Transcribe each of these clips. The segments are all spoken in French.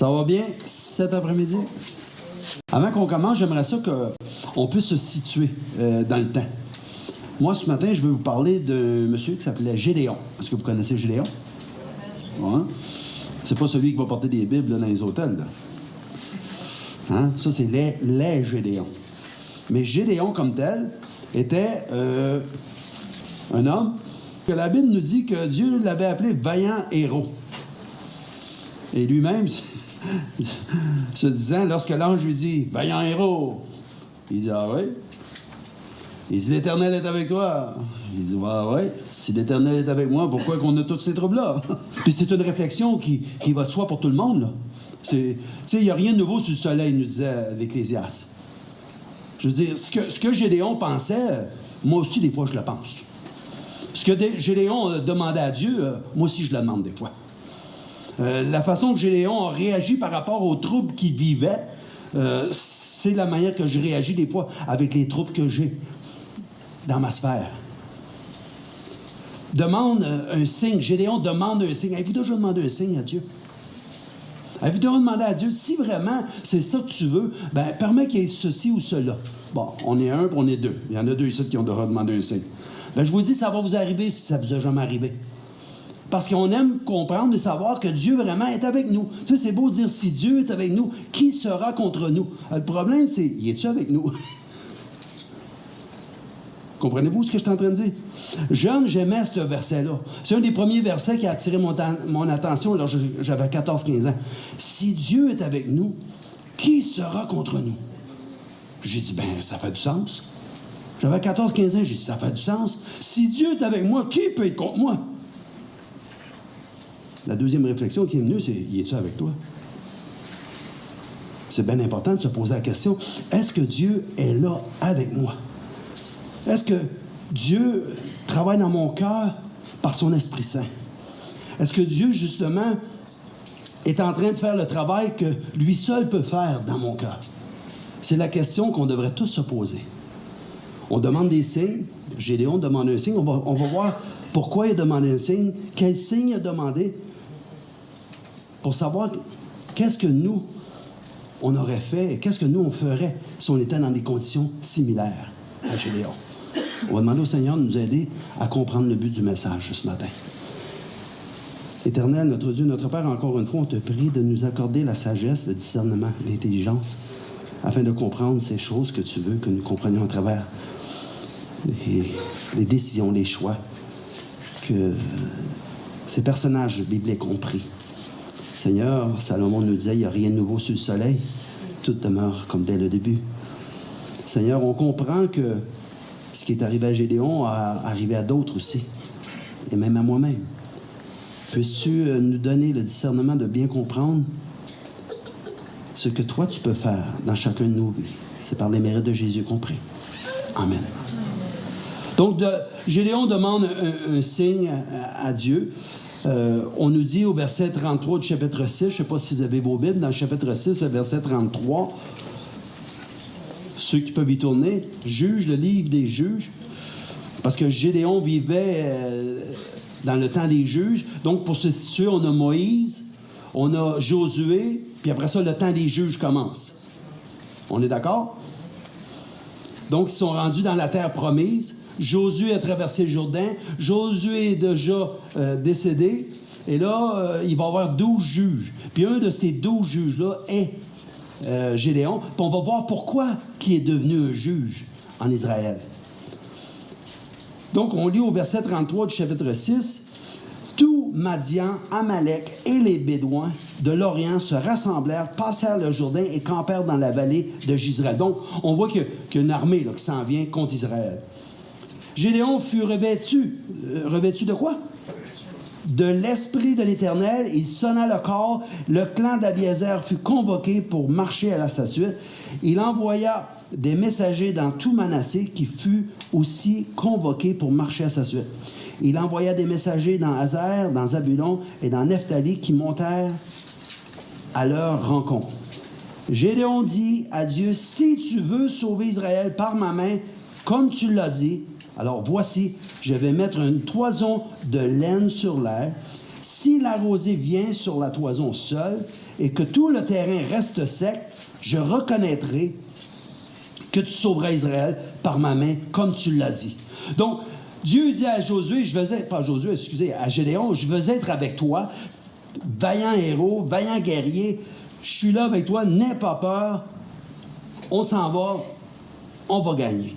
Ça va bien cet après-midi? Avant qu'on commence, j'aimerais ça qu'on puisse se situer dans le temps. Moi, ce matin, je vais vous parler d'un monsieur qui s'appelait Gédéon. Est-ce que vous connaissez Gédéon? Ouais. C'est pas celui qui va porter des Bibles là, dans les hôtels. Là. Hein? Ça, c'est les Gédéons. Mais Gédéon, comme tel, était un homme que la Bible nous dit que Dieu l'avait appelé vaillant héros. Et lui-même, se disant, lorsque l'ange lui dit « Vaillant héros », il dit « Ah oui ». Il dit « L'Éternel est avec toi ». Il dit « Ah oui, si l'Éternel est avec moi, pourquoi qu'on a tous ces troubles-là? » Puis c'est une réflexion qui va de soi pour tout le monde. Il n'y a rien de nouveau sur le soleil, nous disait l'Ecclésiaste. Je veux dire, ce que Gédéon pensait, moi aussi, des fois, je le pense. Ce que Gédéon demandait à Dieu, moi aussi, je le demande des fois. La façon que Gédéon a réagi par rapport aux troubles qu'il vivait, c'est la manière que je réagis des fois avec les troubles que j'ai dans ma sphère. Demande un signe. Gédéon demande un signe. Avez-vous déjà demandé un signe à Dieu? Avez-vous déjà demandé à Dieu, si vraiment c'est ça que tu veux, ben permets qu'il y ait ceci ou cela. Bon, on est un, puis on est deux. Il y en a deux ici qui ont déjà demandé un signe. Ben, je vous dis, ça va vous arriver si ça ne vous a jamais arrivé. Parce qu'on aime comprendre et savoir que Dieu vraiment est avec nous. Tu sais, c'est beau de dire, si Dieu est avec nous, qui sera contre nous? Le problème, c'est, y est-tu avec nous? Comprenez-vous ce que je suis en train de dire? Jeune, j'aimais ce verset-là. C'est un des premiers versets qui a attiré mon attention lorsque j'avais 14-15 ans. Si Dieu est avec nous, qui sera contre nous? J'ai dit, ben, ça fait du sens. J'avais 14-15 ans, j'ai dit, ça fait du sens. Si Dieu est avec moi, qui peut être contre moi? La deuxième réflexion qui est venue, c'est, y es-tu avec toi? C'est bien important de se poser la question, est-ce que Dieu est là avec moi? Est-ce que Dieu travaille dans mon cœur par son Esprit Saint? Est-ce que Dieu, justement, est en train de faire le travail que lui seul peut faire dans mon cœur? C'est la question qu'on devrait tous se poser. On demande des signes. Gédéon demande un signe. On va voir pourquoi il a demandé un signe, quel signe il a demandé, pour savoir qu'est-ce que nous, on aurait fait, et qu'est-ce que nous, on ferait si on était dans des conditions similaires à Gédéon. On va demander au Seigneur de nous aider à comprendre le but du message ce matin. Éternel, notre Dieu, notre Père, encore une fois, on te prie de nous accorder la sagesse, le discernement, l'intelligence, afin de comprendre ces choses que tu veux que nous comprenions à travers les décisions, les choix que ces personnages bibliques ont pris. Seigneur, Salomon nous disait, il n'y a rien de nouveau sur le soleil, tout demeure comme dès le début. Seigneur, on comprend que ce qui est arrivé à Gédéon a arrivé à d'autres aussi, et même à moi-même. Peux-tu nous donner le discernement de bien comprendre ce que toi tu peux faire dans chacun de nos vies? C'est par les mérites de Jésus qu'on prie. Amen. Donc, Gédéon demande un signe à Dieu. On nous dit au verset 33 du chapitre 6, je ne sais pas si vous avez vos Bibles, dans le chapitre 6, le verset 33, ceux qui peuvent y tourner, Juge, le livre des juges, parce que Gédéon vivait dans le temps des juges. Donc, pour se situer, on a Moïse, on a Josué, puis après ça, le temps des juges commence. On est d'accord? Donc, ils sont rendus dans la terre promise. Josué a traversé le Jourdain. Josué est déjà décédé. Et là, il va y avoir 12 juges. Puis un de ces 12 juges-là est Gédéon. Puis on va voir pourquoi il est devenu un juge en Israël. Donc, on lit au verset 33 du chapitre 6. « Tout Madian, Amalek et les Bédouins de l'Orient se rassemblèrent, passèrent le Jourdain et campèrent dans la vallée de Jizréel. » Donc, on voit qu'il y a une armée là, qui s'en vient contre Israël. Gédéon fut revêtu de quoi? De l'Esprit de l'Éternel. Il sonna le corps. Le clan d'Abiézer fut convoqué pour marcher à sa suite. Il envoya des messagers dans tout Manassé qui fut aussi convoqué pour marcher à sa suite. Il envoya des messagers dans Azer, dans Zabulon et dans Nephtali qui montèrent à leur rencontre. Gédéon dit à Dieu, « Si tu veux sauver Israël par ma main, comme tu l'as dit, alors voici, je vais mettre une toison de laine sur l'air. Si la rosée vient sur la toison seule, et que tout le terrain reste sec, je reconnaîtrai que tu sauveras Israël par ma main, comme tu l'as dit. Donc, Dieu dit à Josué, à Gédéon, je veux être avec toi, vaillant héros, vaillant guerrier, je suis là avec toi, n'aie pas peur, on s'en va, on va gagner.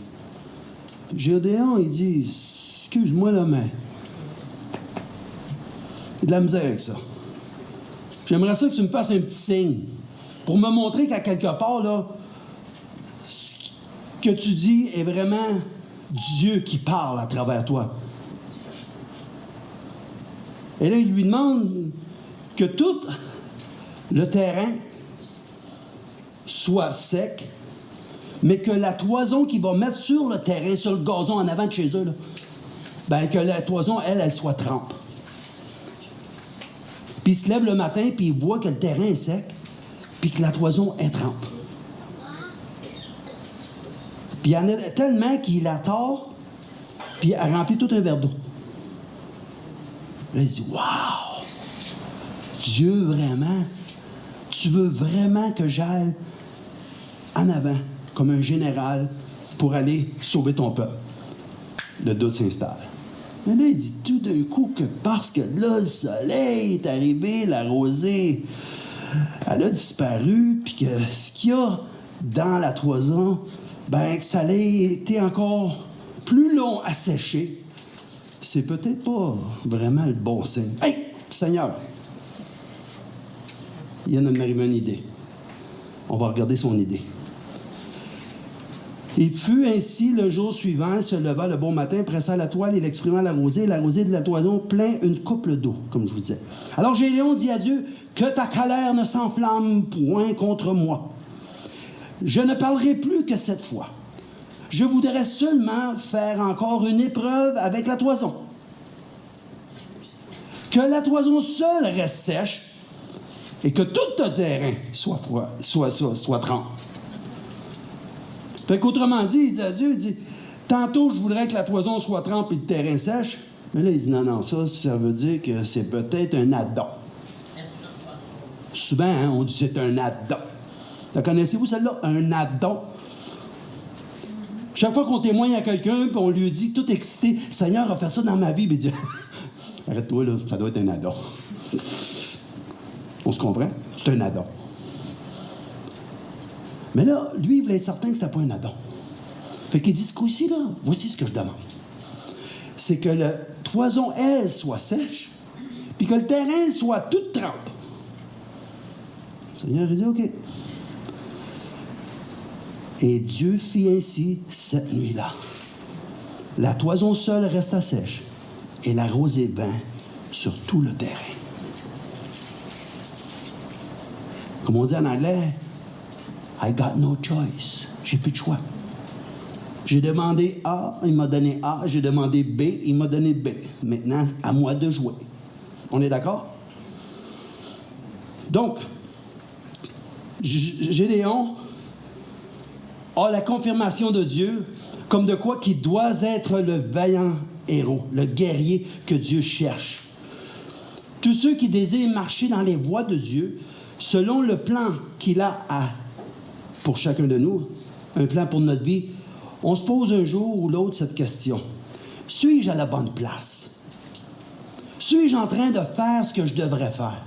Gédéon, il dit, excuse-moi là, mais il y a de la misère avec ça. J'aimerais ça que tu me fasses un petit signe pour me montrer qu'à quelque part, là, ce que tu dis est vraiment Dieu qui parle à travers toi. Et là, il lui demande que tout le terrain soit sec, mais que la toison qu'il va mettre sur le terrain, sur le gazon en avant de chez eux, là, ben, que la toison, elle soit trempe. Puis il se lève le matin, puis il voit que le terrain est sec, puis que la toison est trempe. Puis il y en a tellement qu'il la tord, puis elle remplit tout un verre d'eau. Là, il dit, « Wow! Dieu, vraiment, tu veux vraiment que j'aille en avant, comme un général, pour aller sauver ton peuple. » Le doute s'installe. Mais là, il dit tout d'un coup que parce que là, le soleil est arrivé, la rosée, elle a disparu, puis que ce qu'il y a dans la toison, ben que ça a été encore plus long à sécher. C'est peut-être pas vraiment le bon signe. Hey, Seigneur! Il y en a arrivé une idée. On va regarder son idée. Il fut ainsi le jour suivant, il se leva le bon matin, pressa la toile, il exprima la rosée de la toison plein une couple d'eau, comme je vous disais. Alors Gédéon dit à Dieu, que ta colère ne s'enflamme point contre moi. Je ne parlerai plus que cette fois. Je voudrais seulement faire encore une épreuve avec la toison. Que la toison seule reste sèche et que tout le terrain soit froid, soit trempe. Fait qu'autrement dit, il dit à Dieu, il dit, tantôt je voudrais que la toison soit trempe et le terrain sèche. Mais là, il dit, non, ça veut dire que c'est peut-être un addon. Souvent, hein, on dit c'est un addon. La connaissez-vous celle-là? Un addon. Chaque fois qu'on témoigne à quelqu'un, puis on lui dit, tout excité, Seigneur a fait ça dans ma vie, puis il dit, arrête-toi là, ça doit être un addon. On se comprend? C'est un addon. Mais là, lui, il voulait être certain que c'était pas un addon. Fait qu'il dit, ce coup-ci, là, voici ce que je demande. C'est que la toison, elle, soit sèche, puis que le terrain soit tout trempe. Le Seigneur, il dit, OK. Et Dieu fit ainsi cette nuit-là. La toison seule resta sèche, et la rosée vint sur tout le terrain. Comme on dit en anglais, I got no choice. J'ai plus de choix. J'ai demandé A, il m'a donné A. J'ai demandé B, il m'a donné B. Maintenant, à moi de jouer. On est d'accord? Donc, Gédéon a la confirmation de Dieu comme de quoi qu'il doit être le vaillant héros, le guerrier que Dieu cherche. Tous ceux qui désirent marcher dans les voies de Dieu, selon le plan qu'il a pour chacun de nous, un plan pour notre vie, on se pose un jour ou l'autre cette question. Suis-je à la bonne place? Suis-je en train de faire ce que je devrais faire?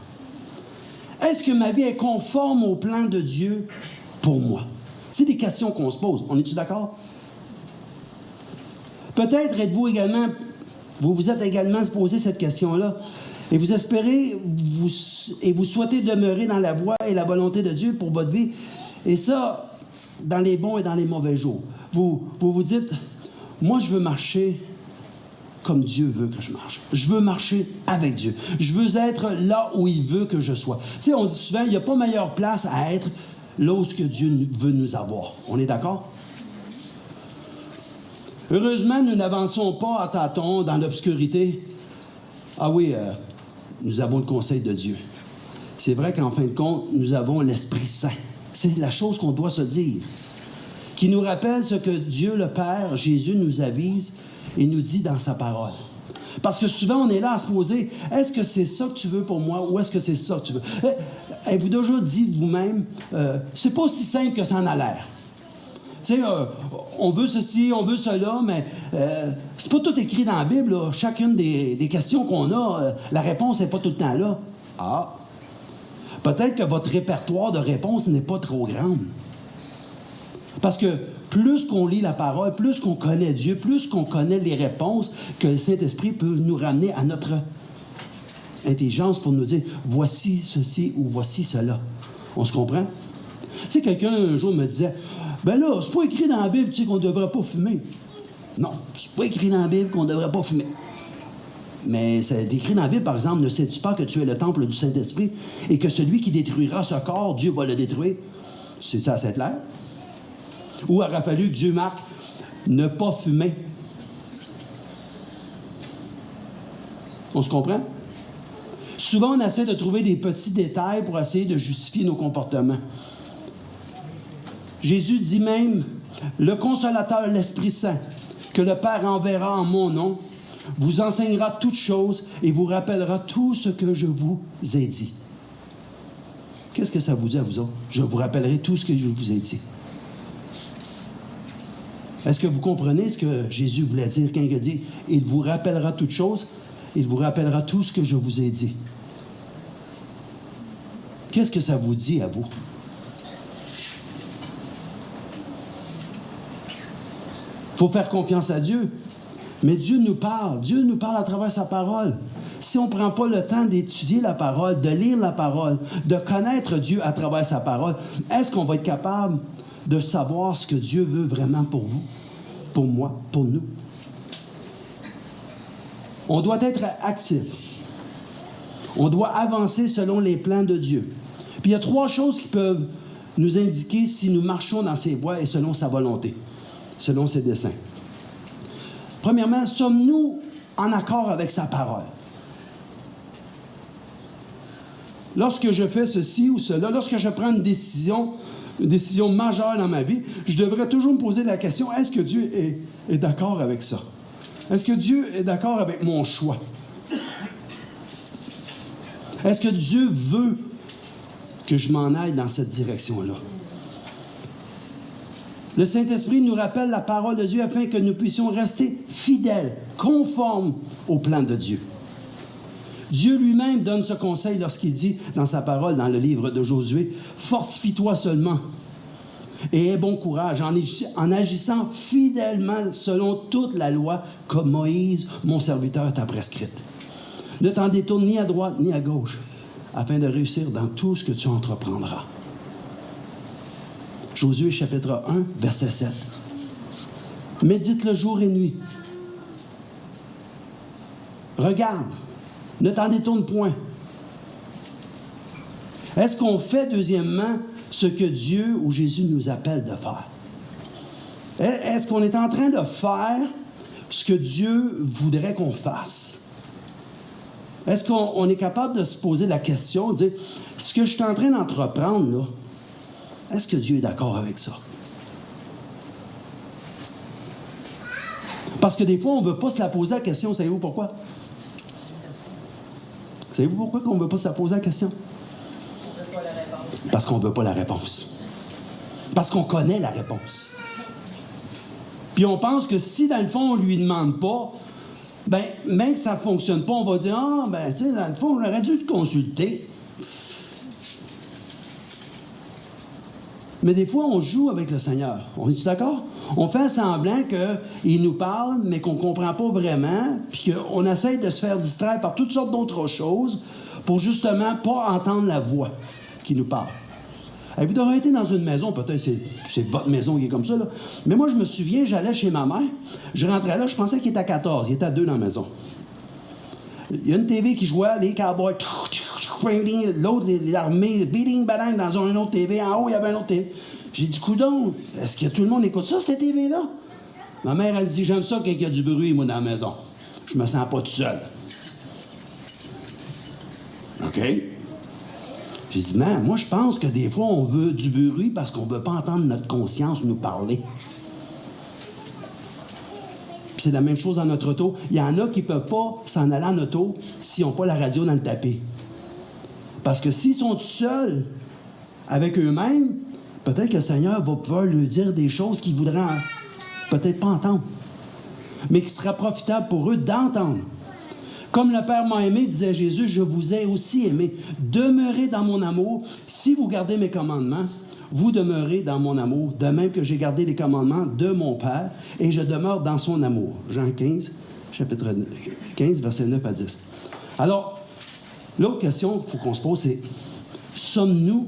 Est-ce que ma vie est conforme au plan de Dieu pour moi? C'est des questions qu'on se pose. On est-tu d'accord? Peut-être vous êtes également se poser cette question-là. Et vous espérez, vous souhaitez demeurer dans la voie et la volonté de Dieu pour votre vie. Et ça, dans les bons et dans les mauvais jours. Vous dites, moi, je veux marcher comme Dieu veut que je marche. Je veux marcher avec Dieu. Je veux être là où il veut que je sois. Tu sais, on dit souvent, il n'y a pas meilleure place à être là où Dieu veut nous avoir. On est d'accord? Heureusement, nous n'avançons pas à tâtons dans l'obscurité. Ah oui, nous avons le conseil de Dieu. C'est vrai qu'en fin de compte, nous avons l'Esprit Saint. C'est la chose qu'on doit se dire. Qui nous rappelle ce que Dieu le Père, Jésus, nous avise et nous dit dans sa parole. Parce que souvent, on est là à se poser, est-ce que c'est ça que tu veux pour moi ou est-ce que c'est ça que tu veux? avez-vous déjà dit de vous-même, c'est pas aussi simple que ça en a l'air. Tu sais, on veut ceci, on veut cela, mais c'est pas tout écrit dans la Bible. Là. Chacune des questions qu'on a, la réponse n'est pas tout le temps là. Ah! Peut-être que votre répertoire de réponses n'est pas trop grand. Parce que plus qu'on lit la parole, plus qu'on connaît Dieu, plus qu'on connaît les réponses que le Saint-Esprit peut nous ramener à notre intelligence pour nous dire « voici ceci » ou « voici cela ». On se comprend? Tu sais, quelqu'un un jour me disait « ben là, c'est pas écrit dans la Bible, tu sais, qu'on ne devrait pas fumer. » Non, c'est pas écrit dans la Bible qu'on ne devrait pas fumer. Mais c'est écrit dans la Bible, par exemple, « Ne sais-tu pas que tu es le temple du Saint-Esprit et que celui qui détruira ce corps, Dieu va le détruire? » C'est ça, c'est clair? Ou aurait fallu que Dieu marque « Ne pas fumer. » On se comprend? Souvent, on essaie de trouver des petits détails pour essayer de justifier nos comportements. Jésus dit même, le Consolateur, l'Esprit Saint, que le Père enverra en mon nom, vous enseignera toutes choses et vous rappellera tout ce que je vous ai dit. Qu'est-ce que ça vous dit à vous autres? Je vous rappellerai tout ce que je vous ai dit. Est-ce que vous comprenez ce que Jésus voulait dire quand il a dit « Il vous rappellera toutes choses, il vous rappellera tout ce que je vous ai dit ». Qu'est-ce que ça vous dit à vous? Il faut faire confiance à Dieu. Mais Dieu nous parle à travers sa parole. Si on ne prend pas le temps d'étudier la parole, de lire la parole, de connaître Dieu à travers sa parole, est-ce qu'on va être capable de savoir ce que Dieu veut vraiment pour vous, pour moi, pour nous? On doit être actif. On doit avancer selon les plans de Dieu. Puis il y a 3 choses qui peuvent nous indiquer si nous marchons dans ses voies et selon sa volonté, selon ses desseins. Premièrement, sommes-nous en accord avec sa parole? Lorsque je fais ceci ou cela, lorsque je prends une décision majeure dans ma vie, je devrais toujours me poser la question, est-ce que Dieu est d'accord avec ça? Est-ce que Dieu est d'accord avec mon choix? Est-ce que Dieu veut que je m'en aille dans cette direction-là? Le Saint-Esprit nous rappelle la parole de Dieu afin que nous puissions rester fidèles, conformes au plan de Dieu. Dieu lui-même donne ce conseil lorsqu'il dit dans sa parole, dans le livre de Josué, « Fortifie-toi seulement et aie bon courage en agissant fidèlement selon toute la loi comme Moïse, mon serviteur, t'a prescrite. Ne t'en détourne ni à droite ni à gauche, afin de réussir dans tout ce que tu entreprendras. » Josué chapitre 1, verset 7. Médite-le jour et nuit. Regarde, ne t'en détourne point. Est-ce qu'on fait, deuxièmement, ce que Dieu ou Jésus nous appelle de faire? Est-ce qu'on est en train de faire ce que Dieu voudrait qu'on fasse? Est-ce qu'on est capable de se poser la question, de dire, ce que je suis en train d'entreprendre, là, est-ce que Dieu est d'accord avec ça? Parce que des fois, on ne veut pas se la poser la question. Savez-vous pourquoi? Savez-vous pourquoi on ne veut pas se la poser la question? Parce qu'on ne veut pas la réponse. Parce qu'on connaît la réponse. Puis on pense que si, dans le fond, on ne lui demande pas, ben, même que ça ne fonctionne pas, on va dire, ah, ben, tu sais, dans le fond, on aurait dû te consulter. Mais des fois, on joue avec le Seigneur. On est d'accord? On fait semblant qu'il nous parle, mais qu'on ne comprend pas vraiment, puis qu'on essaie de se faire distraire par toutes sortes d'autres choses pour justement pas entendre la voix qui nous parle. Et vous aurez été dans une maison, peut-être c'est votre maison qui est comme ça, là. Mais moi, je me souviens, j'allais chez ma mère, je rentrais là, je pensais qu'il était à 14, il était à 2 dans la maison. Il y a une TV qui jouait, les cowboys, l'autre, l'armée, beating, badang, dans une autre TV. En haut, il y avait une autre TV. J'ai dit, coudonc, est-ce que tout le monde écoute ça, cette TV-là? Ma mère, elle dit, j'aime ça quand il y a du bruit, moi, dans la maison. Je me sens pas tout seul. OK? J'ai dit, man, moi, je pense que des fois, on veut du bruit parce qu'on veut pas entendre notre conscience nous parler. C'est la même chose dans notre auto. Il y en a qui ne peuvent pas s'en aller en auto s'ils n'ont pas la radio dans le tapis. Parce que s'ils sont tout seuls avec eux-mêmes, peut-être que le Seigneur va pouvoir leur dire des choses qu'ils voudraient peut-être pas entendre, mais qui sera profitable pour eux d'entendre. Comme le Père m'a aimé, disait Jésus, je vous ai aussi aimé. Demeurez dans mon amour. Si vous gardez mes commandements, vous demeurez dans mon amour, de même que j'ai gardé les commandements de mon Père, et je demeure dans son amour. Jean 15, chapitre 15, versets 9 à 10. Alors, l'autre question qu'il faut qu'on se pose, c'est, sommes-nous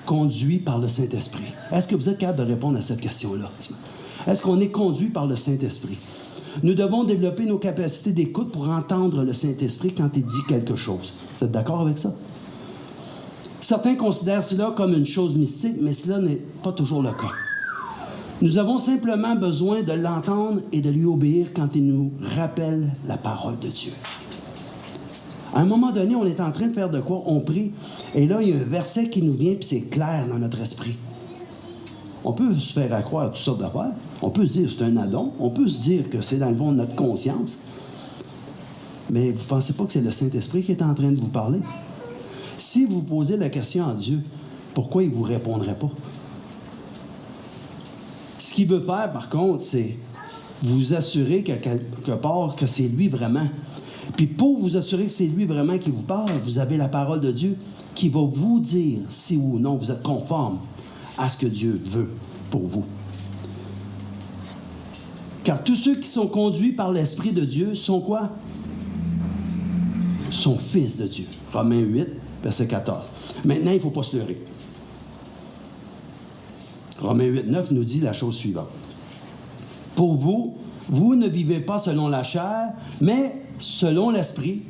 conduits par le Saint-Esprit? Est-ce que vous êtes capable de répondre à cette question-là? Est-ce qu'on est conduit par le Saint-Esprit? Nous devons développer nos capacités d'écoute pour entendre le Saint-Esprit quand il dit quelque chose. Vous êtes d'accord avec ça? Certains considèrent cela comme une chose mystique, mais cela n'est pas toujours le cas. Nous avons simplement besoin de l'entendre et de lui obéir quand il nous rappelle la parole de Dieu. À un moment donné, on est en train de faire de quoi? On prie, et là, il y a un verset qui nous vient, puis c'est clair dans notre esprit. On peut se faire accroire toutes sortes d'affaires. On peut se dire que c'est un addon. On peut se dire que c'est dans le fond de notre conscience. Mais vous ne pensez pas que c'est le Saint-Esprit qui est en train de vous parler? Si vous posez la question à Dieu, pourquoi il ne vous répondrait pas? Ce qu'il veut faire, par contre, c'est vous assurer que quelque part, que c'est lui vraiment. Puis pour vous assurer que c'est lui vraiment qui vous parle, vous avez la parole de Dieu qui va vous dire si ou non vous êtes conforme à ce que Dieu veut pour vous. Car tous ceux qui sont conduits par l'Esprit de Dieu sont quoi? Sont fils de Dieu. Romains 8, verset 14. Maintenant, il ne faut pas se leurrer. Romains 8, 9 nous dit la chose suivante. Pour vous, vous ne vivez pas selon la chair, mais selon l'Esprit,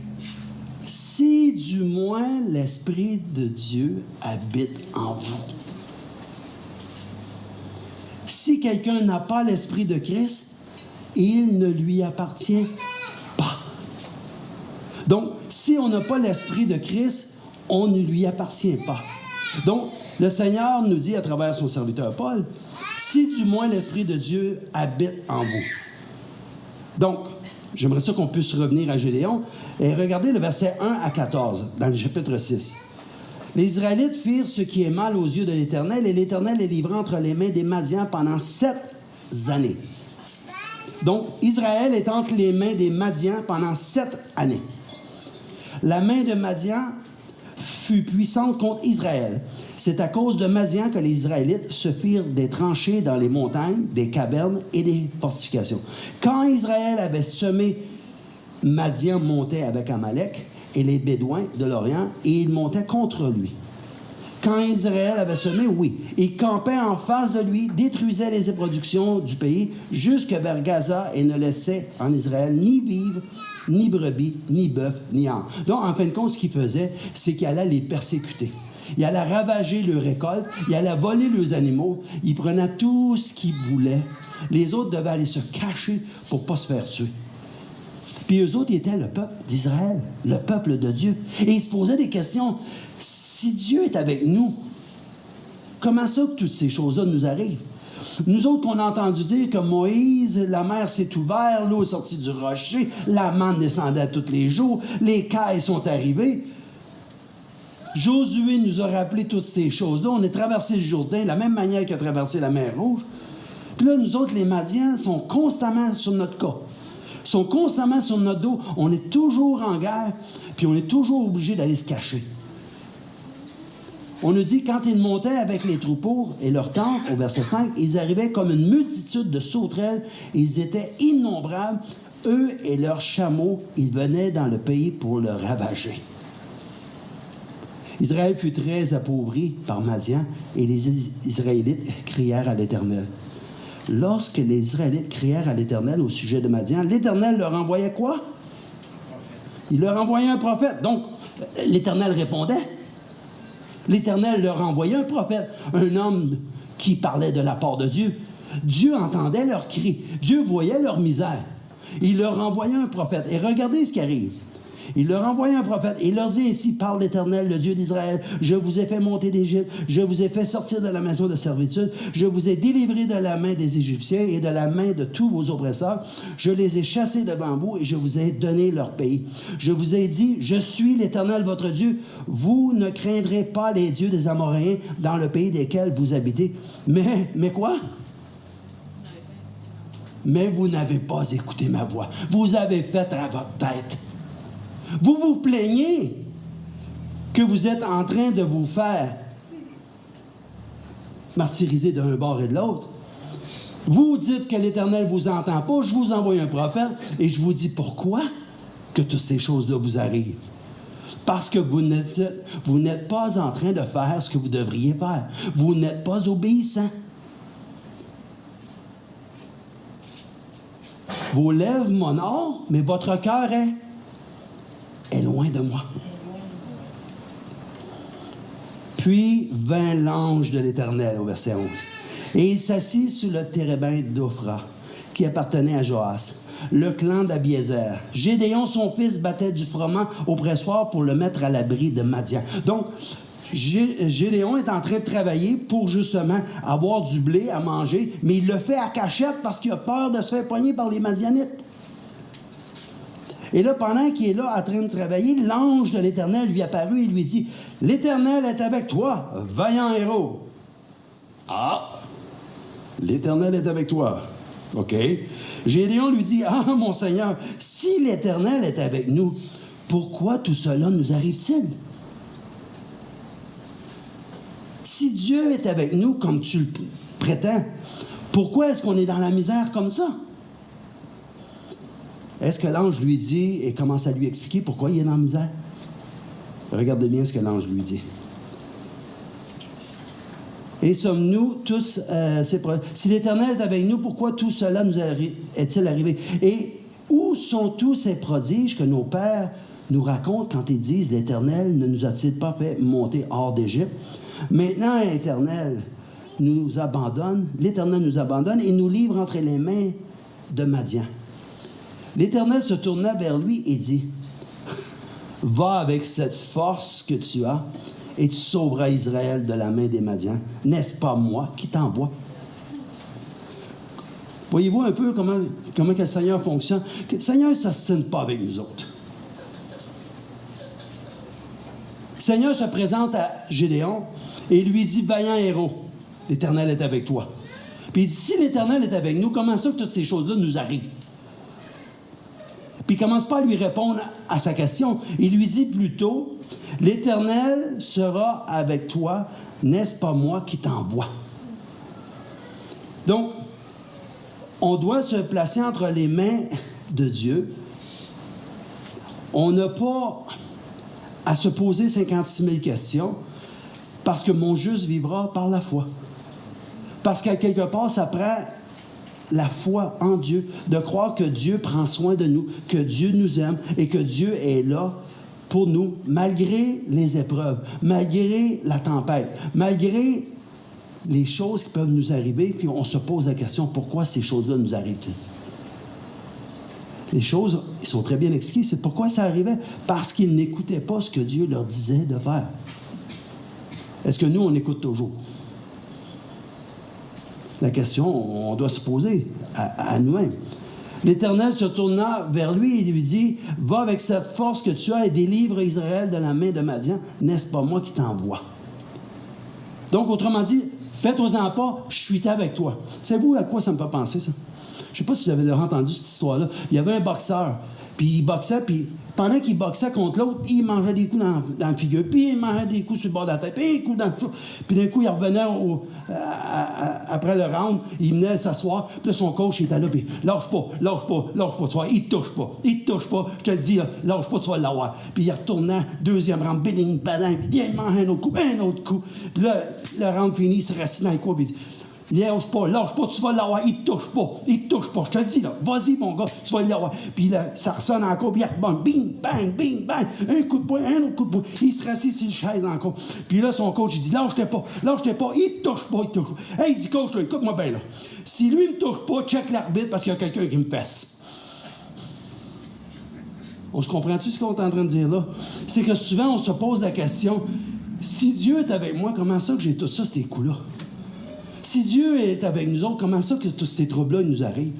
si du moins l'Esprit de Dieu habite en vous. Si quelqu'un n'a pas l'Esprit de Christ, il ne lui appartient pas. Donc, si on n'a pas l'Esprit de Christ, on ne lui appartient pas. Donc, le Seigneur nous dit à travers son serviteur Paul, si du moins l'Esprit de Dieu habite en vous. Donc, j'aimerais ça qu'on puisse revenir à Gédéon et regarder le verset 1 à 14 dans le chapitre 6. Les Israélites firent ce qui est mal aux yeux de l'Éternel, et l'Éternel les livra entre les mains des Madians pendant 7 années. Donc, Israël est entre les mains des Madians pendant 7 années. La main de Madian fut puissante contre Israël. C'est à cause de Madian que les Israélites se firent des tranchées dans les montagnes, des cavernes et des fortifications. Quand Israël avait semé, Madian montait avec Amalek et les Bédouins de l'Orient, et il montait contre lui. Quand Israël avait semé, oui, il campait en face de lui, détruisait les productions du pays jusque vers Gaza et ne laissait en Israël ni vivre, ni brebis, ni bœuf, ni âne. Donc, en fin de compte, ce qu'il faisait, c'est qu'il allait les persécuter. Il allait ravager leurs récoltes, il allait voler leurs animaux, il prenait tout ce qu'il voulait. Les autres devaient aller se cacher pour ne pas se faire tuer. Puis eux autres, ils étaient le peuple d'Israël, le peuple de Dieu. Et ils se posaient des questions. Si Dieu est avec nous, comment ça que toutes ces choses-là nous arrivent? Nous autres, qu'on a entendu dire que Moïse, la mer s'est ouverte, l'eau est sortie du rocher, la manne descendait tous les jours, les cailles sont arrivées. Josué nous a rappelé toutes ces choses-là. On est traversé le Jourdain de la même manière qu'il a traversé la mer Rouge. Puis là, nous autres, les Madians, sont constamment sur notre cas. Sont constamment sur notre dos. On est toujours en guerre, puis on est toujours obligé d'aller se cacher. On nous dit, quand ils montaient avec les troupeaux et leurs tentes, au verset 5, ils arrivaient comme une multitude de sauterelles, ils étaient innombrables, eux et leurs chameaux, ils venaient dans le pays pour le ravager. Israël fut très appauvri par Madian, et les Israélites crièrent à l'Éternel. Lorsque les Israélites crièrent à l'Éternel au sujet de Madian, l'Éternel leur envoyait quoi? Il leur envoyait un prophète. Donc, l'Éternel répondait. L'Éternel leur envoyait un prophète, un homme qui parlait de la part de Dieu. Dieu entendait leurs cris. Dieu voyait leur misère. Il leur envoyait un prophète. Et regardez ce qui arrive. Il leur envoya un prophète et il leur dit ainsi, parle l'Éternel, le Dieu d'Israël, je vous ai fait monter d'Égypte, je vous ai fait sortir de la maison de servitude, je vous ai délivré de la main des Égyptiens et de la main de tous vos oppresseurs, je les ai chassés devant vous et je vous ai donné leur pays. Je vous ai dit, je suis l'Éternel votre Dieu, vous ne craindrez pas les dieux des Amoréens dans le pays desquels vous habitez. Mais quoi? Mais vous n'avez pas écouté ma voix. Vous avez fait à votre tête. Vous vous plaignez que vous êtes en train de vous faire martyriser d'un bord et de l'autre. Vous dites que l'Éternel ne vous entend pas. Je vous envoie un prophète et je vous dis pourquoi que toutes ces choses-là vous arrivent. Parce que vous n'êtes pas en train de faire ce que vous devriez faire. Vous n'êtes pas obéissant. Vos lèvres m'honorent, mais votre cœur est loin de moi. Puis vint l'ange de l'Éternel, au verset 11. Et il s'assit sur le térébinthe d'Ophra, qui appartenait à Joas, le clan d'Abiézer. Gédéon, son fils, battait du froment au pressoir pour le mettre à l'abri de Madian. Donc, Gédéon est en train de travailler pour justement avoir du blé à manger, mais il le fait à cachette parce qu'il a peur de se faire poigner par les Madianites. Et là, pendant qu'il est là en train de travailler, l'ange de l'Éternel lui apparut et lui dit, « L'Éternel est avec toi, vaillant héros. » Ah! L'Éternel est avec toi. OK. Gédéon lui dit, « Ah, mon Seigneur, si l'Éternel est avec nous, pourquoi tout cela nous arrive-t-il? Si Dieu est avec nous, comme tu le prétends, pourquoi est-ce qu'on est dans la misère comme ça? » Est-ce que l'ange lui dit et commence à lui expliquer pourquoi il est dans la misère? Regardez bien ce que l'ange lui dit. Et sommes-nous tous... si l'Éternel est avec nous, pourquoi tout cela nous est-il arrivé? Et où sont tous ces prodiges que nos pères nous racontent quand ils disent, l'Éternel ne nous a-t-il pas fait monter hors d'Égypte? Maintenant, l'Éternel nous abandonne et nous livre entre les mains de Madian. L'Éternel se tourna vers lui et dit, « Va avec cette force que tu as, et tu sauveras Israël de la main des Madians. N'est-ce pas moi qui t'envoie? » Voyez-vous un peu comment que le Seigneur fonctionne? Le Seigneur ne s'ostine pas avec nous autres. Le Seigneur se présente à Gédéon et lui dit, « Vaillant héros, l'Éternel est avec toi. » Puis il dit, « Si l'Éternel est avec nous, comment ça que toutes ces choses-là nous arrivent? » Puis il ne commence pas à lui répondre à sa question. Il lui dit plutôt, « L'Éternel sera avec toi, n'est-ce pas moi qui t'envoie? » Donc, on doit se placer entre les mains de Dieu. On n'a pas à se poser 56 000 questions parce que mon juste vivra par la foi. Parce qu'à quelque part, ça prend la foi en Dieu, de croire que Dieu prend soin de nous, que Dieu nous aime et que Dieu est là pour nous, malgré les épreuves, malgré la tempête, malgré les choses qui peuvent nous arriver, puis on se pose la question, pourquoi ces choses-là nous arrivent-ils? Les choses, ils sont très bien expliquées, c'est pourquoi ça arrivait. Parce qu'ils n'écoutaient pas ce que Dieu leur disait de faire. Est-ce que nous, on écoute toujours? La question, on doit se poser à nous-mêmes. L'Éternel se tourna vers lui et lui dit, « Va avec cette force que tu as et délivre Israël de la main de Madian. N'est-ce pas moi qui t'envoie? » Donc, autrement dit, faites-en pas, je suis avec toi. Savez-vous à quoi ça me fait penser, ça? Je ne sais pas si vous avez déjà entendu cette histoire-là. Il y avait un boxeur, puis il boxait, puis pendant qu'il boxait contre l'autre, il mangeait des coups dans la figure, puis il mangeait des coups sur le bord de la tête, puis un coup dans le chou. Puis d'un coup, il revenait après le round, il venait s'asseoir, puis là, son coach, il était là, puis lâche pas, tu vois, il te touche pas, je te le dis, là, lâche pas, tu vas l'avoir. Puis il retournait, deuxième round, biding, badang, puis il mangeait un autre coup. Puis là, le round fini, il se restait dans le coin, puis il dit, lâche pas, tu vas l'avoir, il te touche pas, je te le dis, là, vas-y, mon gars, tu vas l'avoir. Puis là, ça ressonne encore, puis il rebond, bing, bang, un coup de poing, un autre coup de poing, il se rassit sur une chaise encore. Puis là, son coach, il dit, lâche-toi pas, il te touche pas. Hey, il dit, coach, là, écoute-moi bien, là, si lui ne me touche pas, check l'arbitre parce qu'il y a quelqu'un qui me fesse. On se comprend-tu ce qu'on est en train de dire là? C'est que souvent, on se pose la question, si Dieu est avec moi, comment ça que j'ai tout ça, ces coups-là? Si Dieu est avec nous autres, comment ça que tous ces troubles-là nous arrivent?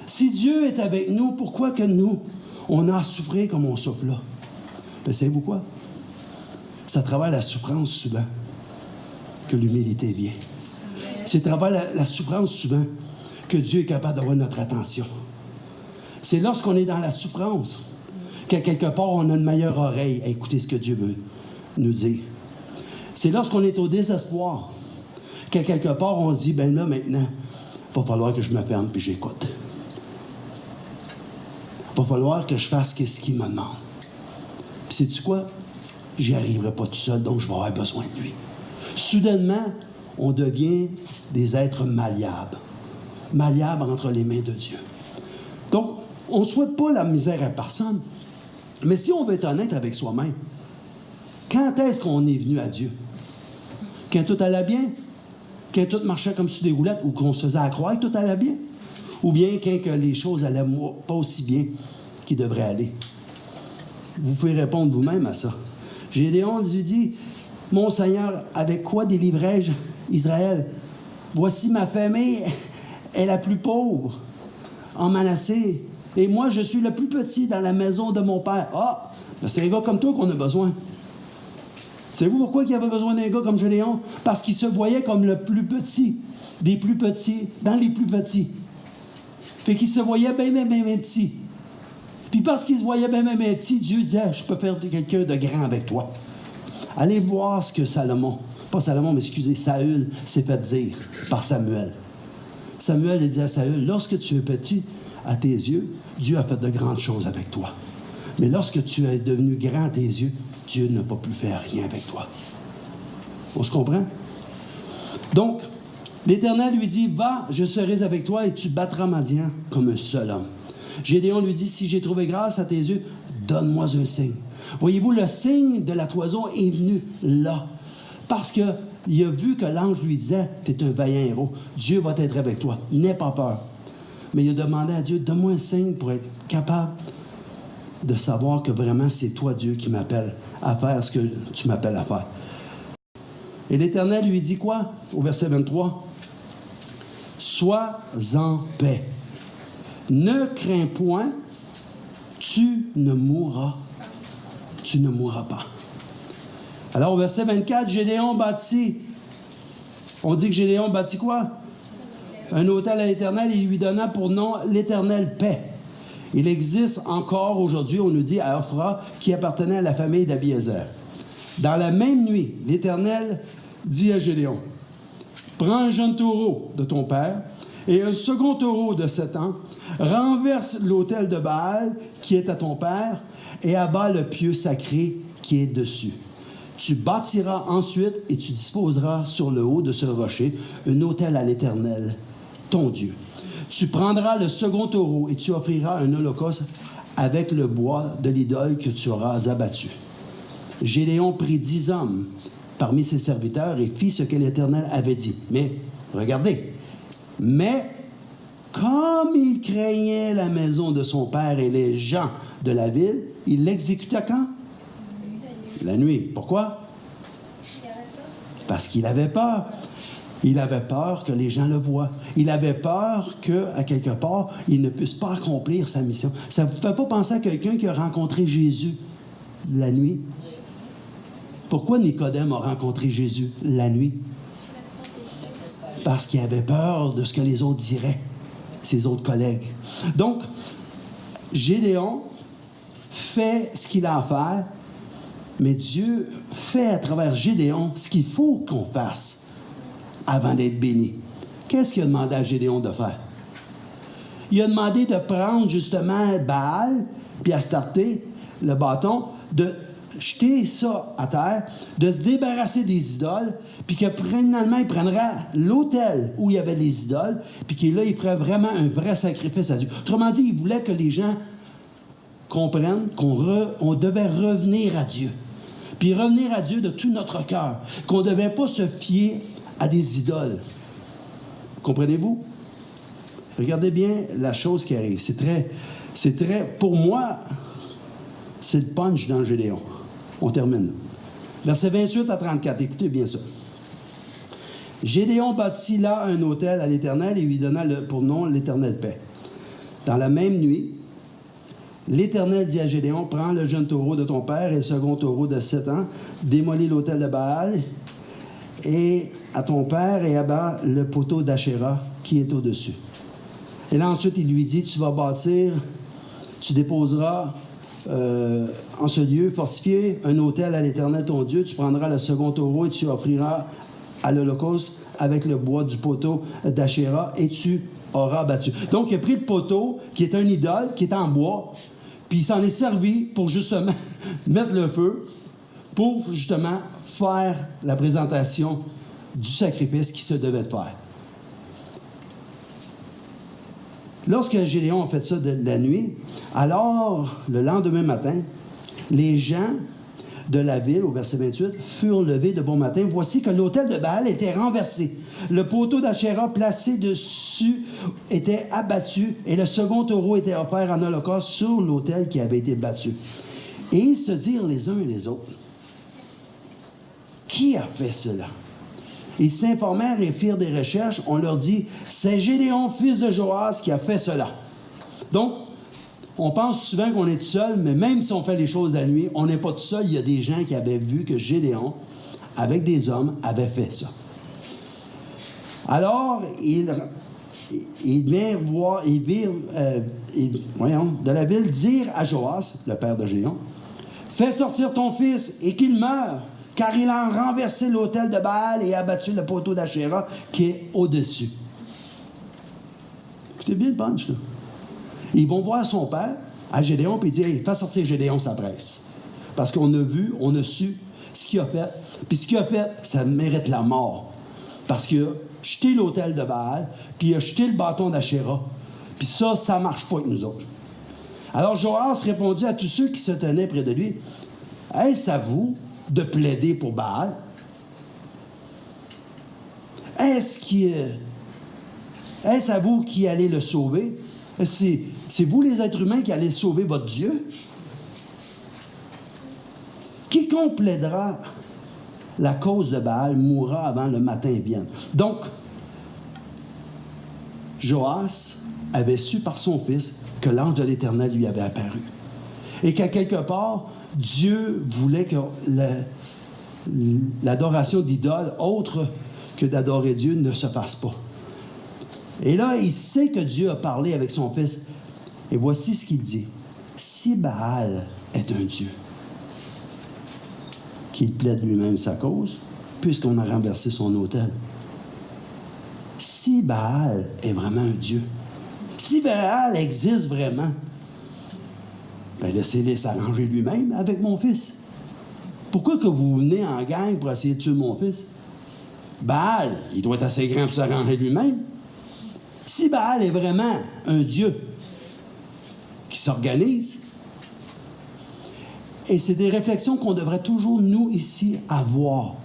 Si Dieu est avec nous, pourquoi que nous, on a à souffrir comme on souffre là? Ben, savez-vous quoi? C'est à travers la souffrance souvent que l'humilité vient. C'est à travers la souffrance souvent que Dieu est capable d'avoir notre attention. C'est lorsqu'on est dans la souffrance qu'à quelque part on a une meilleure oreille à écouter ce que Dieu veut nous dire. C'est lorsqu'on est au désespoir qu'à quelque part on se dit, ben là maintenant, il va falloir que je me ferme puis j'écoute. Il va falloir que je fasse ce qu'il me demande. Puis sais-tu quoi? J'y arriverai pas tout seul, donc je vais avoir besoin de lui. Soudainement, on devient des êtres malléables. Malléables entre les mains de Dieu. Donc, on ne souhaite pas la misère à personne. Mais si on veut être honnête avec soi-même, quand est-ce qu'on est venu à Dieu? Quand tout allait bien? Quand tout marchait comme sur des roulettes? Ou qu'on se faisait à croire que tout allait bien? Ou bien quand que les choses allaient pas aussi bien qu'ils devraient aller? Vous pouvez répondre vous-même à ça. Gédéon lui dit, « Mon Seigneur, avec quoi délivrai-je Israël? Voici ma famille est la plus pauvre en Manassé, et moi, je suis le plus petit dans la maison de mon père. » Ah, ben c'est un gars comme toi qu'on a besoin. Savez-vous pourquoi il avait besoin d'un gars comme Gédéon? Parce qu'il se voyait comme le plus petit, des plus petits, dans les plus petits. Fait qu'il se voyait bien petit. Puis parce qu'il se voyait bien petit, Dieu disait, je peux faire quelqu'un de grand avec toi. Allez voir ce que Saül, Saül s'est fait dire par Samuel. Samuel dit à Saül, lorsque tu es petit à tes yeux, Dieu a fait de grandes choses avec toi. Mais lorsque tu es devenu grand à tes yeux, Dieu n'a pas pu faire rien avec toi. On se comprend? Donc, l'Éternel lui dit, va, je serai avec toi et tu battras Madian comme un seul homme. Gédéon lui dit, si j'ai trouvé grâce à tes yeux, donne-moi un signe. Voyez-vous, le signe de la toison est venu là. Parce qu'il a vu que l'ange lui disait, tu es un vaillant héros, Dieu va t'être avec toi, n'aie pas peur. Mais il a demandé à Dieu, donne-moi un signe pour être capable de savoir que vraiment c'est toi, Dieu, qui m'appelle à faire ce que tu m'appelles à faire. Et l'Éternel lui dit quoi? Au verset 23, « Sois en paix. Ne crains point, tu ne mourras. Tu ne mourras pas. » Alors, au verset 24, Gédéon bâtit. On dit que Gédéon bâtit quoi? Un autel à l'Éternel, il lui donna pour nom l'Éternel paix. Il existe encore aujourd'hui, on nous dit, à Ophra, qui appartenait à la famille d'Abiézer. Dans la même nuit, l'Éternel dit à Gédéon, « Prends un jeune taureau de ton père et un second taureau de 7 ans, renverse l'autel de Baal qui est à ton père et abat le pieu sacré qui est dessus. Tu bâtiras ensuite et tu disposeras sur le haut de ce rocher un autel à l'Éternel, ton Dieu. Tu prendras le second taureau et tu offriras un holocauste avec le bois de l'idole que tu auras abattu. » Gédéon prit 10 hommes parmi ses serviteurs et fit ce que l'Éternel avait dit. Mais, regardez, mais comme il craignait la maison de son père et les gens de la ville, il l'exécuta quand? La nuit. Pourquoi? Parce qu'il avait peur. Il avait peur que les gens le voient. Il avait peur qu'à quelque part, il ne puisse pas accomplir sa mission. Ça ne vous fait pas penser à quelqu'un qui a rencontré Jésus la nuit? Pourquoi Nicodème a rencontré Jésus la nuit? Parce qu'il avait peur de ce que les autres diraient, ses autres collègues. Donc, Gédéon fait ce qu'il a à faire, mais Dieu fait à travers Gédéon ce qu'il faut qu'on fasse avant d'être béni. Qu'est-ce qu'il a demandé à Gédéon de faire? Il a demandé de prendre justement Baal, puis Astarté, le bâton, de jeter ça à terre, de se débarrasser des idoles, puis que finalement, il prendra l'autel où il y avait les idoles, puis que là, il ferait vraiment un vrai sacrifice à Dieu. Autrement dit, il voulait que les gens comprennent qu'on devait revenir à Dieu. Puis revenir à Dieu de tout notre cœur. Qu'on ne devait pas se fier à des idoles. Comprenez-vous? Regardez bien la chose qui arrive. C'est très, pour moi, C'est le punch dans Gédéon. On termine. Versets 28 à 34. Écoutez bien ça. Gédéon bâtit là un autel à l'Éternel et lui donna pour nom l'Éternel paix. Dans la même nuit, l'Éternel dit à Gédéon, prends le jeune taureau de ton père et le second taureau de 7 ans, démolis l'autel de Baal et à ton père et abat le poteau d'Achéra qui est au-dessus. Et là ensuite, il lui dit, tu vas bâtir, tu déposeras en ce lieu fortifié un autel à l'Éternel ton Dieu, tu prendras le second taureau et tu offriras à l'Holocauste avec le bois du poteau d'Achéra et tu auras battu. Donc, il a pris le poteau, qui est un idole, qui est en bois, puis il s'en est servi pour justement mettre le feu, pour justement faire la présentation du sacrifice qui se devait de faire. Lorsque Gédéon a fait ça de la nuit, alors, le lendemain matin, les gens de la ville, au verset 28, furent levés de bon matin. Voici que l'autel de Baal était renversé. Le poteau d'Achéra placé dessus était abattu et le second taureau était offert en holocauste sur l'autel qui avait été battu. Et ils se dirent les uns et les autres, qui a fait cela? Ils s'informèrent et firent des recherches. On leur dit, c'est Gédéon, fils de Joas, qui a fait cela. Donc, on pense souvent qu'on est tout seul, mais même si on fait les choses la nuit, on n'est pas tout seul. Il y a des gens qui avaient vu que Gédéon, avec des hommes, avait fait ça. Alors, ils vinrent voir, de la ville dire à Joas, le père de Gédéon, fais sortir ton fils et qu'il meure, car il a renversé l'autel de Baal et abattu le poteau d'Achéra qui est au-dessus. Écoutez bien le punch, là. Ils vont voir son père, à Gédéon, puis il dit, hey, fais sortir Gédéon, ça presse. Parce qu'on a vu, on a su ce qu'il a fait. Puis ce qu'il a fait, ça mérite la mort. Parce qu'il a jeté l'autel de Baal, puis il a jeté le bâton d'Achéra. Puis ça ne marche pas avec nous autres. Alors Joas répondit à tous ceux qui se tenaient près de lui, est-ce à vous de plaider pour Baal? Est-ce à vous qui allez le sauver? C'est vous, les êtres humains, qui allez sauver votre Dieu? Quiconque plaidera la cause de Baal mourra avant le matin vienne. Donc, Joas avait su par son fils que l'ange de l'Éternel lui avait apparu. Et qu'à quelque part, Dieu voulait que l'adoration d'idoles, autre que d'adorer Dieu, ne se fasse pas. Et là, il sait que Dieu a parlé avec son fils. Et voici ce qu'il dit. Si Baal est un Dieu, qu'il plaide lui-même sa cause, puisqu'on a renversé son autel. Si Baal est vraiment un Dieu, si Baal existe vraiment, ben laissez-les s'arranger lui-même avec mon fils. Pourquoi que vous venez en gang pour essayer de tuer mon fils? Baal, il doit être assez grand pour s'arranger lui-même. Si Baal est vraiment un Dieu qui s'organise, et c'est des réflexions qu'on devrait toujours, nous, ici, avoir.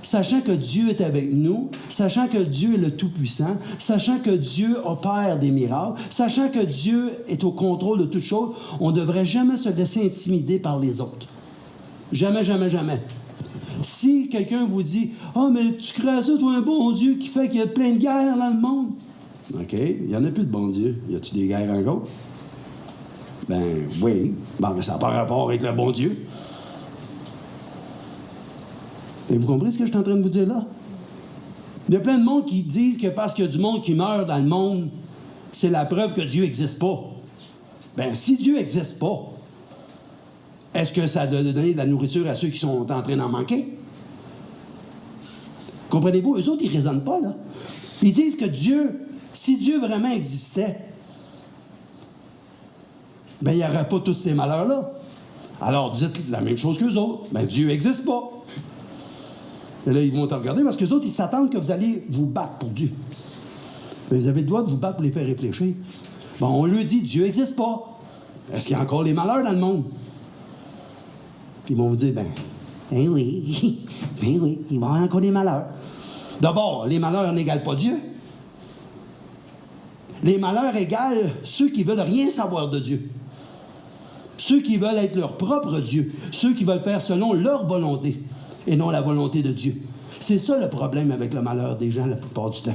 Sachant que Dieu est avec nous, sachant que Dieu est le Tout-Puissant, sachant que Dieu opère des miracles, sachant que Dieu est au contrôle de toutes choses, on ne devrait jamais se laisser intimider par les autres. Jamais, jamais, jamais. Si quelqu'un vous dit « Ah, mais tu crées ça, toi, un bon Dieu qui fait qu'il y a plein de guerres dans le monde. » OK, il n'y en a plus de bon Dieu. Y a-t-il des guerres encore? Ben oui. Bon, mais ça n'a pas rapport avec le bon Dieu. Et vous comprenez ce que je suis en train de vous dire là? Il y a plein de monde qui disent que parce qu'il y a du monde qui meurt dans le monde, c'est la preuve que Dieu n'existe pas. Ben, si Dieu n'existe pas, est-ce que ça doit donner de la nourriture à ceux qui sont en train d'en manquer? Comprenez-vous? Eux autres, ils ne raisonnent pas, là. Ils disent que Dieu, si Dieu vraiment existait, ben, il n'y aurait pas tous ces malheurs-là. Alors, dites la même chose qu'eux autres. Ben, Dieu n'existe pas. Et là, ils vont te regarder parce qu'eux autres, ils s'attendent que vous allez vous battre pour Dieu. Mais vous avez le droit de vous battre pour les faire réfléchir. Bon, on lui dit, Dieu n'existe pas. Est-ce qu'il y a encore les malheurs dans le monde? Puis ils vont vous dire, ben oui, ben oui, il va y avoir encore des malheurs. D'abord, les malheurs n'égalent pas Dieu. Les malheurs égalent ceux qui veulent rien savoir de Dieu. Ceux qui veulent être leur propre Dieu, ceux qui veulent faire selon leur volonté et non la volonté de Dieu. C'est ça le problème avec le malheur des gens la plupart du temps.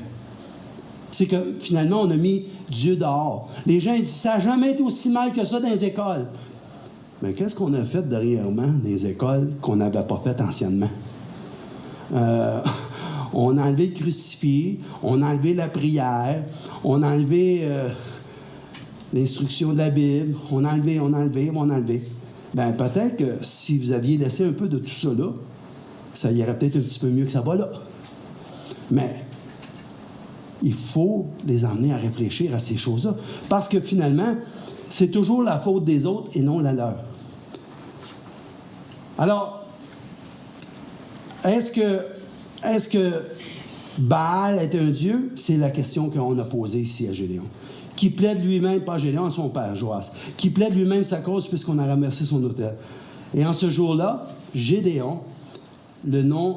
C'est que finalement, on a mis Dieu dehors. Les gens disent, ça n'a jamais été aussi mal que ça dans les écoles. Mais qu'est-ce qu'on a fait dernièrement dans les écoles qu'on n'avait pas fait anciennement? On a enlevé le crucifix, on a enlevé la prière, on a enlevé l'instruction de la Bible, on a enlevé. Bien, peut-être que si vous aviez laissé un peu de tout ça là, ça irait peut-être un petit peu mieux que ça va là. Mais il faut les emmener à réfléchir à ces choses-là. Parce que finalement, c'est toujours la faute des autres et non la leur. Alors, est-ce que Baal est un dieu? C'est la question qu'on a posée ici à Gédéon. Qui plaide lui-même, pas Gédéon, à son père, Joas, qui plaide lui-même sa cause puisqu'on a ramassé son autel. Et en ce jour-là, Gédéon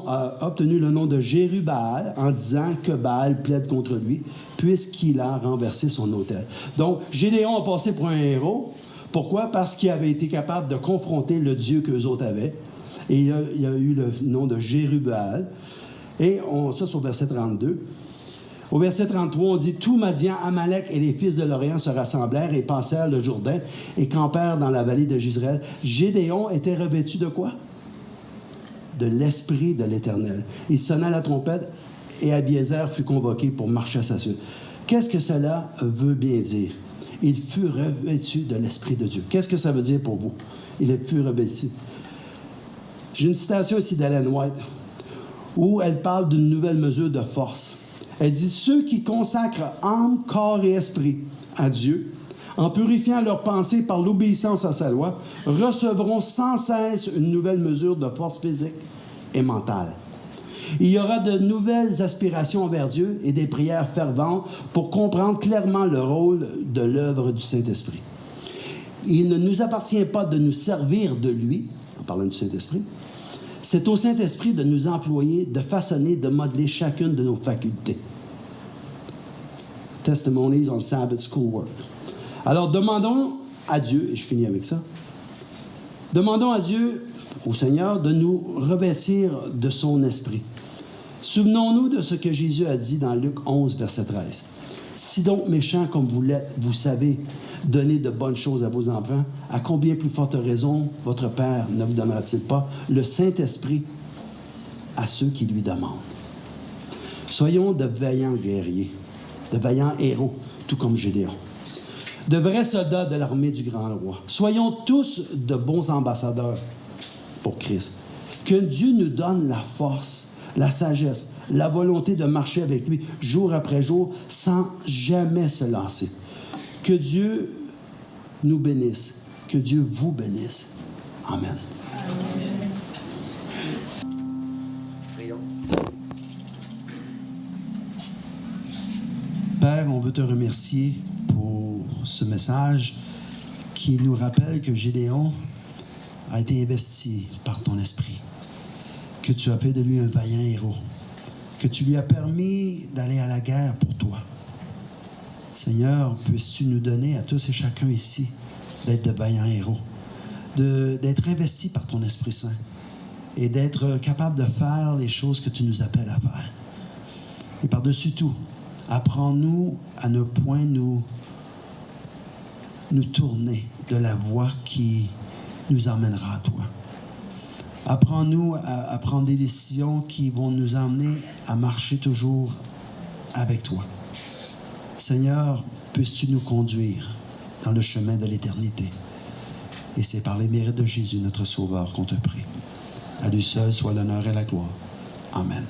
a obtenu le nom de Jérubbaal en disant que Baal plaide contre lui puisqu'il a renversé son autel. Donc, Gédéon a passé pour un héros. Pourquoi? Parce qu'il avait été capable de confronter le Dieu qu'eux autres avaient. Et il a eu le nom de Jérubbaal. Et ça, c'est au verset 32. Au verset 33, on dit « Tout Madian, Amalek et les fils de l'Orient se rassemblèrent et passèrent le Jourdain et campèrent dans la vallée de Jezreel. » Gédéon était revêtu de quoi? De l'Esprit de l'Éternel. Il sonna la trompette et Abiézer fut convoqué pour marcher à sa suite. Qu'est-ce que cela veut bien dire? Il fut revêtu de l'Esprit de Dieu. Qu'est-ce que ça veut dire pour vous? Il fut revêtu. J'ai une citation ici d'Ellen White où elle parle d'une nouvelle mesure de force. Elle dit « Ceux qui consacrent âme, corps et esprit à Dieu, en purifiant leurs pensées par l'obéissance à sa loi, recevront sans cesse une nouvelle mesure de force physique et mentale. Il y aura de nouvelles aspirations envers Dieu et des prières ferventes pour comprendre clairement le rôle de l'œuvre du Saint-Esprit. Il ne nous appartient pas de nous servir de lui, en parlant du Saint-Esprit. C'est au Saint-Esprit de nous employer, de façonner, de modeler chacune de nos facultés. Testimonies on Sabbath Schoolwork. Alors, demandons à Dieu, et je finis avec ça, demandons à Dieu, au Seigneur, de nous revêtir de son esprit. Souvenons-nous de ce que Jésus a dit dans Luc 11, verset 13. « Si donc méchants comme vous l'êtes, vous savez donner de bonnes choses à vos enfants, à combien plus forte raison votre Père ne vous donnera-t-il pas le Saint-Esprit à ceux qui lui demandent? » Soyons de vaillants guerriers, de vaillants héros, tout comme Gédéon. De vrais soldats de l'armée du grand roi. Soyons tous de bons ambassadeurs pour Christ. Que Dieu nous donne la force, la sagesse, la volonté de marcher avec lui jour après jour sans jamais se lasser. Que Dieu nous bénisse. Que Dieu vous bénisse. Amen. Prions. Père, on veut te remercier pour ce message qui nous rappelle que Gédéon a été investi par ton esprit, que tu as fait de lui un vaillant héros, que tu lui as permis d'aller à la guerre pour toi. Seigneur, puisses-tu nous donner à tous et chacun ici d'être de vaillants héros, d'être investis par ton Esprit Saint et d'être capable de faire les choses que tu nous appelles à faire. Et par-dessus tout, apprends-nous à ne point nous tourner de la voie qui nous emmènera à toi. Apprends-nous à prendre des décisions qui vont nous emmener à marcher toujours avec toi. Seigneur, puisses-tu nous conduire dans le chemin de l'éternité. Et c'est par les mérites de Jésus, notre Sauveur, qu'on te prie. À lui seul soit l'honneur et la gloire. Amen.